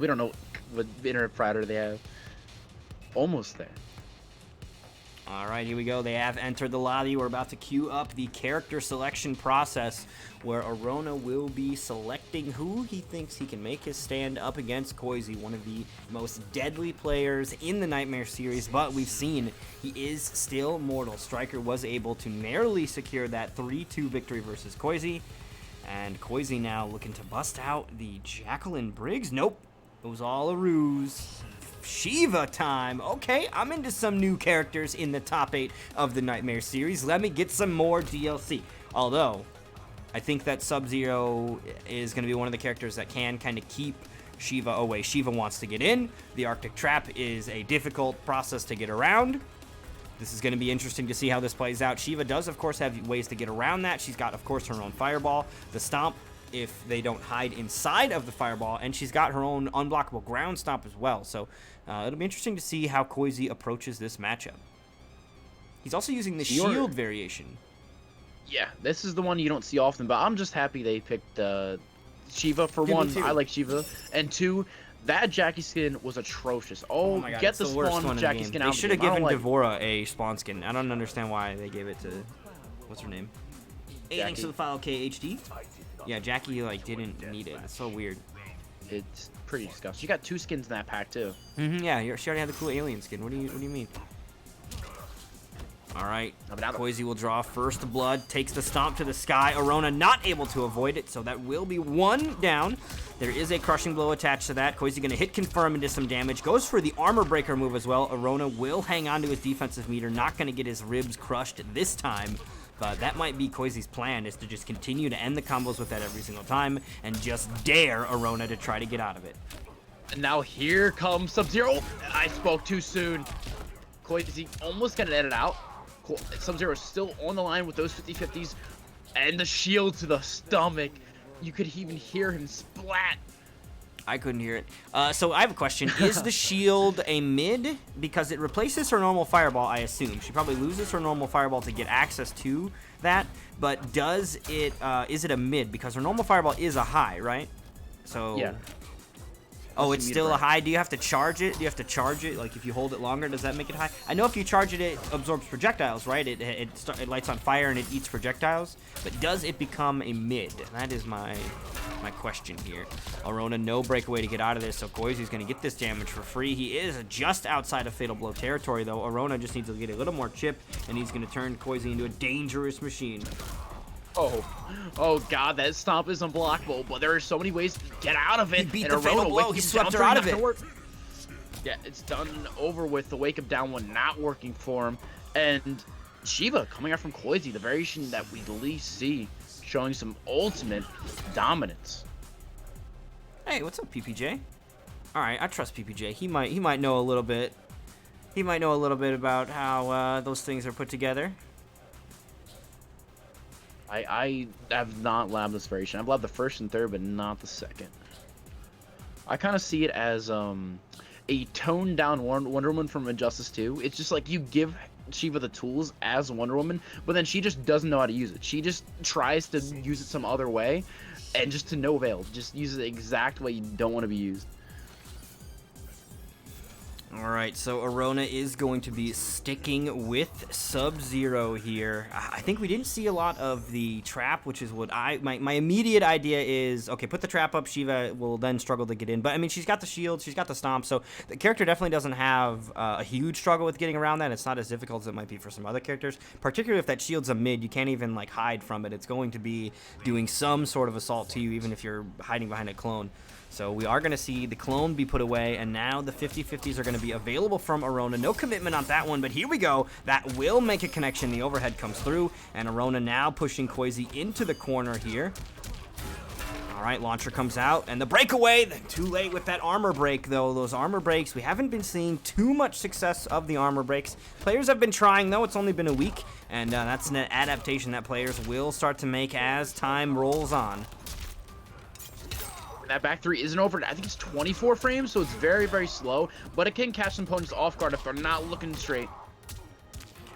We don't know what internet provider they have. Almost there. All right, here we go. They have entered the lobby. We're about to queue up the character selection process where Arrona will be selecting who he thinks he can make his stand up against Koisy, one of the most deadly players in the Nightmare series, but we've seen he is still mortal. Striker was able to narrowly secure that 3-2 victory versus Koisy, and Koisy now looking to bust out the Jacqueline Briggs. Nope, it was all a ruse. Sheeva time. Okay, I'm into some new characters in the top 8 of the Nightmare series. Let me get some more DLC. Although, I think that Sub-Zero is going to be one of the characters that can kind of keep Sheeva away. Sheeva wants to get in. The Arctic Trap is a difficult process to get around. This is going to be interesting to see how this plays out. Sheeva does, of course, have ways to get around that. She's got, of course, her own Fireball. The Stomp, if they don't hide inside of the Fireball, and she's got her own unblockable Ground Stomp as well. So it'll be interesting to see how Koisy approaches this matchup. He's also using the shield variation. Yeah, this is the one you don't see often, but I'm just happy they picked Sheeva. For one, I like Sheeva, and two, that Jackie skin was atrocious. Oh my God, get the spawn Jackie skin out. They should have given Devora a spawn skin. I don't understand why they gave it to, what's her name? Hey, thanks for the follow, KHD. Yeah, Jackie, like, didn't need it. It's so weird. It's pretty disgusting. You got 2 skins in that pack, too. Yeah, she already had the cool alien skin. What do you mean? All right, Koisy will draw first blood, takes the stomp to the sky. Arrona not able to avoid it, so that will be 1 down. There is a crushing blow attached to that. Koisy going to hit confirm into some damage. Goes for the armor breaker move as well. Arrona will hang on to his defensive meter. Not going to get his ribs crushed this time. But that might be Koisy's plan, is to just continue to end the combos with that every single time and just dare Arrona to try to get out of it. And now here comes Sub-Zero. I spoke too soon. Koisy almost got it edited out. Sub-Zero is still on the line with those 50-50s. And the shield to the stomach. You could even hear him splat. I couldn't hear it. So I have a question. Is the shield a mid? Because it replaces her normal fireball, I assume. She probably loses her normal fireball to get access to that. But does it, is it a mid? Because her normal fireball is a high, right? So... yeah. Oh, it's still a high. Do you have to charge it? Do you have to charge it? Like, if you hold it longer, does that make it high? I know if you charge it, it absorbs projectiles, right? It lights on fire and it eats projectiles. But does it become a mid? That is my question here. Arrona, no breakaway to get out of this, so Koisy's going to get this damage for free. He is just outside of Fatal Blow territory, though. Arrona just needs to get a little more chip, and he's going to turn Koisy into a dangerous machine. Oh God, that stomp is unblockable, but there are so many ways to get out of it. He beat the Fatal Blow. He swept her out of it. Yeah, it's done and over with. The wake up down one not working for him, and Sheeva coming out from Koisy, the variation that we least see, showing some ultimate dominance. Hey, what's up, PPJ? All right, I trust PPJ. He might know a little bit. He might know a little bit about how those things are put together. I have not labbed this variation. I've labbed the first and third, but not the second. I kind of see it as a toned down Wonder Woman from Injustice 2. It's just like you give Sheeva the tools as Wonder Woman, but then she just doesn't know how to use it. She just tries to use it some other way, and just to no avail. Just use it the exact way you don't want to be used. Alright, so Arrona is going to be sticking with Sub-Zero here. I think we didn't see a lot of the trap, which is what my immediate idea is, okay, put the trap up, Sheeva will then struggle to get in. But, I mean, she's got the shield, she's got the stomp, so the character definitely doesn't have a huge struggle with getting around that. It's not as difficult as it might be for some other characters, particularly if that shield's a mid. You can't even, like, hide from it. It's going to be doing some sort of assault to you, even if you're hiding behind a clone. So we are going to see the clone be put away, and now the 50-50s are going to be available from Arrona. No commitment on that one, but here we go. That will make a connection. The overhead comes through, and Arrona now pushing Koisy into the corner here. All right, launcher comes out, and the breakaway. Too late with that armor break, though. Those armor breaks, we haven't been seeing too much success of the armor breaks. Players have been trying, though. It's only been a week, and that's an adaptation that players will start to make as time rolls on. That back three isn't over. I think it's 24 frames, so it's very, very slow, but it can catch some opponents off guard if they're not looking straight.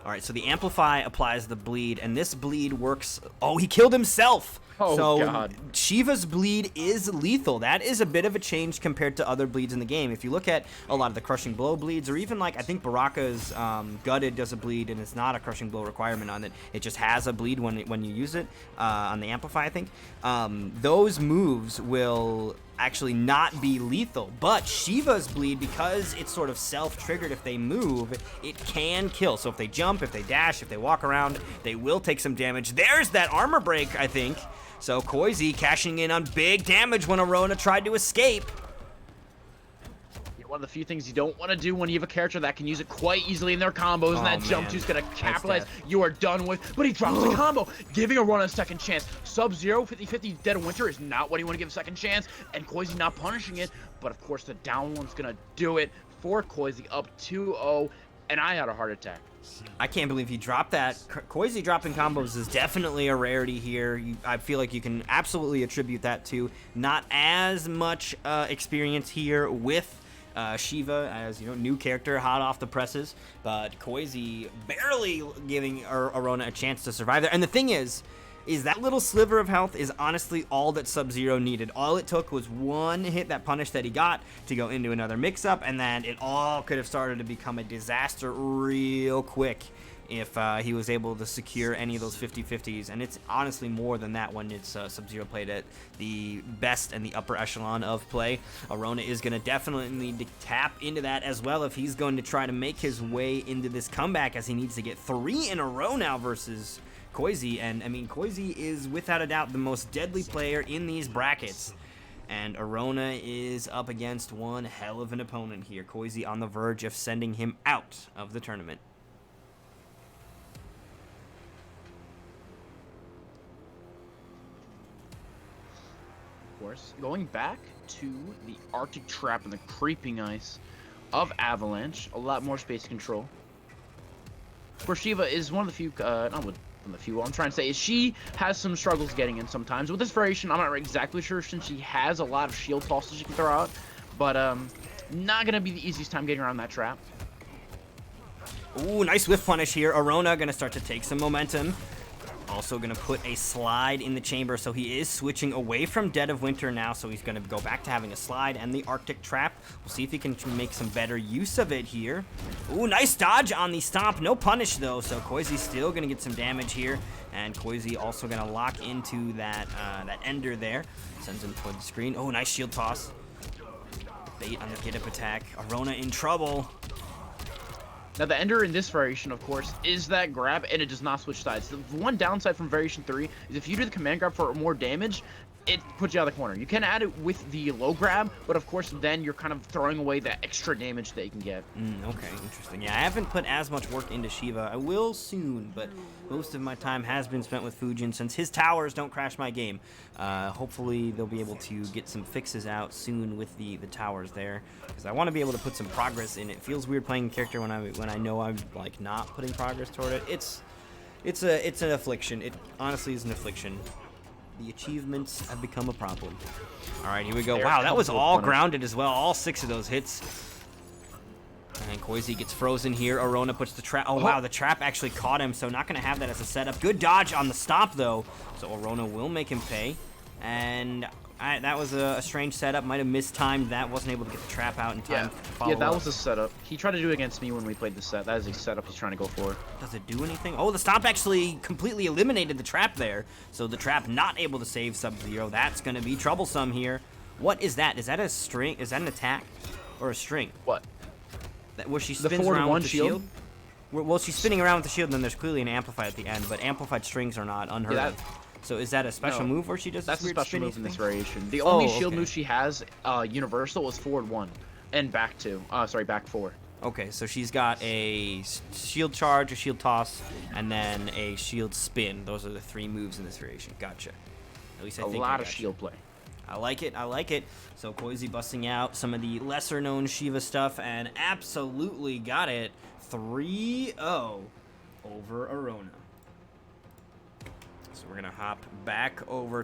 All right, so the Amplify applies the bleed, and this bleed works. Oh, he killed himself. Oh, So God. Sheeva's bleed is lethal. That is a bit of a change compared to other bleeds in the game. If you look at a lot of the crushing blow bleeds, or even like I think Baraka's gutted does a bleed, and it's not a crushing blow requirement on it. It just has a bleed when you use it on the amplify, I think. Those moves will actually not be lethal, but Sheeva's bleed, because it's sort of self-triggered, if they move, it can kill. So if they jump, if they dash, if they walk around, they will take some damage. There's that armor break, I think. So Koisy cashing in on big damage when Arrona tried to escape. One of the few things you don't want to do when you have a character that can use it quite easily in their combos, and that jump two's gonna capitalize. You are done with, but he drops the combo, giving Arrona a second chance. Sub-Zero 50-50 Dead of Winter is not what you want to give a second chance, and Koisy not punishing it, but of course the down one's gonna do it for Koisy, up 2-0, and I had a heart attack. I can't believe he dropped that. Koisy dropping combos is definitely a rarity here. I feel like you can absolutely attribute that to not as much experience here with Sheeva, as you know, new character, hot off the presses, but Koisy barely giving Arrona a chance to survive there. And the thing is that little sliver of health is honestly all that Sub-Zero needed. All it took was one hit, that punish that he got, to go into another mix-up, and then it all could have started to become a disaster real quick if he was able to secure any of those 50-50s. And it's honestly more than that when it's Sub-Zero played at the best and the upper echelon of play. Arrona is going to definitely need to tap into that as well if he's going to try to make his way into this comeback, as he needs to get 3 in a row now versus Koisy. And I mean, Koisy is without a doubt the most deadly player in these brackets, and Arrona is up against one hell of an opponent here. Koisy on the verge of sending him out of the tournament. Going back to the Arctic Trap and the creeping ice of Avalanche, a lot more space control. Of course, Sheeva is one of the few, not one of the few, what I'm trying to say is she has some struggles getting in sometimes. With this variation, I'm not exactly sure, since she has a lot of shield tosses she can throw out, but not going to be the easiest time getting around that trap. Ooh, nice whiff punish here. Arrona going to start to take some momentum. Also going to put a slide in the chamber, so he is switching away from Dead of Winter now, so he's going to go back to having a slide and the Arctic Trap. We'll see if he can make some better use of it here. Ooh, nice dodge on the stomp. No punish, though, so Koisy's still going to get some damage here, and Koisy also going to lock into that ender there. Sends him toward the screen. Oh, nice shield toss. Bait on the get-up attack. Arrona in trouble. Now, the ender in this variation, of course, is that grab, and it does not switch sides. The one downside from variation 3 is if you do the command grab for more damage, it puts you out of the corner. You can add it with the low grab, but of course, then you're kind of throwing away that extra damage that you can get. Okay, interesting. Yeah, I haven't put as much work into Sheeva. I will soon, but most of my time has been spent with Fujin since his towers don't crash my game. Hopefully, they'll be able to get some fixes out soon with the towers there, because I want to be able to put some progress in it. It feels weird playing a character when I know I'm like not putting progress toward it. It's an affliction. It honestly is an affliction. The achievements have become a problem. All right, here we go. Wow, that was all grounded as well. All 6 of those hits. And Koisy gets frozen here. Arrona puts the trap. Oh, wow, the trap actually caught him, so not going to have that as a setup. Good dodge on the stomp, though. So Arrona will make him pay. And that was a strange setup. Might have mistimed that. Wasn't able to get the trap out in time. Yeah, that was a setup. He tried to do it against me when we played the set. That is a setup he's trying to go for. Does it do anything? Oh, the stomp actually completely eliminated the trap there. So the trap not able to save Sub-Zero. That's going to be troublesome here. What is that? Is that a string? Is that an attack or a string? What? Where she spins around with the shield? Well, she's spinning around with the shield, and then there's clearly an amplify at the end, but amplified strings are not unheard of. So is that a special move where she does this weird special move spinny in this thing? variation. The only shield move she has, universal, is forward 1 and back 2. Back 4. Okay, so she's got a shield charge, a shield toss, and then a shield spin. Those are the 3 moves in this variation. Gotcha. At least I think a lot of shield play. I like it. I like it. So Koisy busting out some of the lesser-known Sheeva stuff, and absolutely got it. 3-0 over Arrona. So we're going to hop back over